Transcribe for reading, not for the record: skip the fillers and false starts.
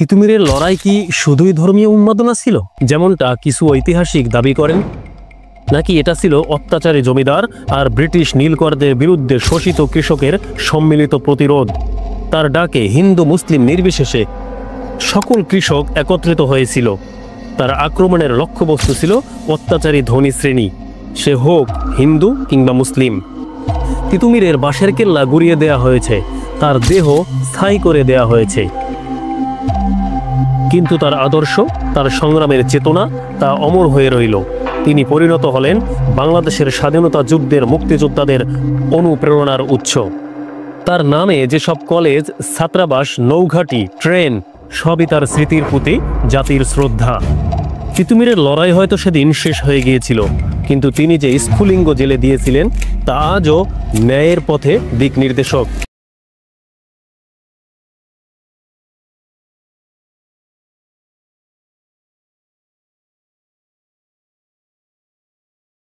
তিতুমিরের লড়াই কি শুধুই ধর্মীয় উন্মাদনা ছিল যেমনটা কিছু ঐতিহাসিক দাবি করেন, নাকি এটা ছিল অত্যাচারী জমিদার আর ব্রিটিশ নীলকরদের বিরুদ্ধে শোষিত কৃষকের সম্মিলিত প্রতিরোধ? তার ডাকে হিন্দু মুসলিম নির্বিশেষে সকল কৃষক একত্রিত হয়েছিল। তার আক্রমণের লক্ষ্যবস্তু ছিল অত্যাচারী ধনী শ্রেণী, সে হোক হিন্দু কিংবা মুসলিম। তিতুমিরের বাঁশের কেল্লা গুড়িয়ে দেয়া হয়েছে, তার দেহ স্থায়ী করে দেয়া হয়েছে, কিন্তু তার আদর্শ, তার সংগ্রামের চেতনা তা অমর হয়ে রইল। তিনি পরিণত হলেন বাংলাদেশের স্বাধীনতা যুদ্ধের মুক্তিযোদ্ধাদের অনুপ্রেরণার উৎস। তার নামে যেসব কলেজ, ছাত্রাবাস, নৌঘাটি, ট্রেন, সবই তার স্মৃতির প্রতি জাতির শ্রদ্ধা। তিতুমিরের লড়াই হয়তো সেদিন শেষ হয়ে গিয়েছিল, কিন্তু তিনি যে স্ফুলিঙ্গ জেলে দিয়েছিলেন তা আজও ন্যায়ের পথে দিক নির্দেশক।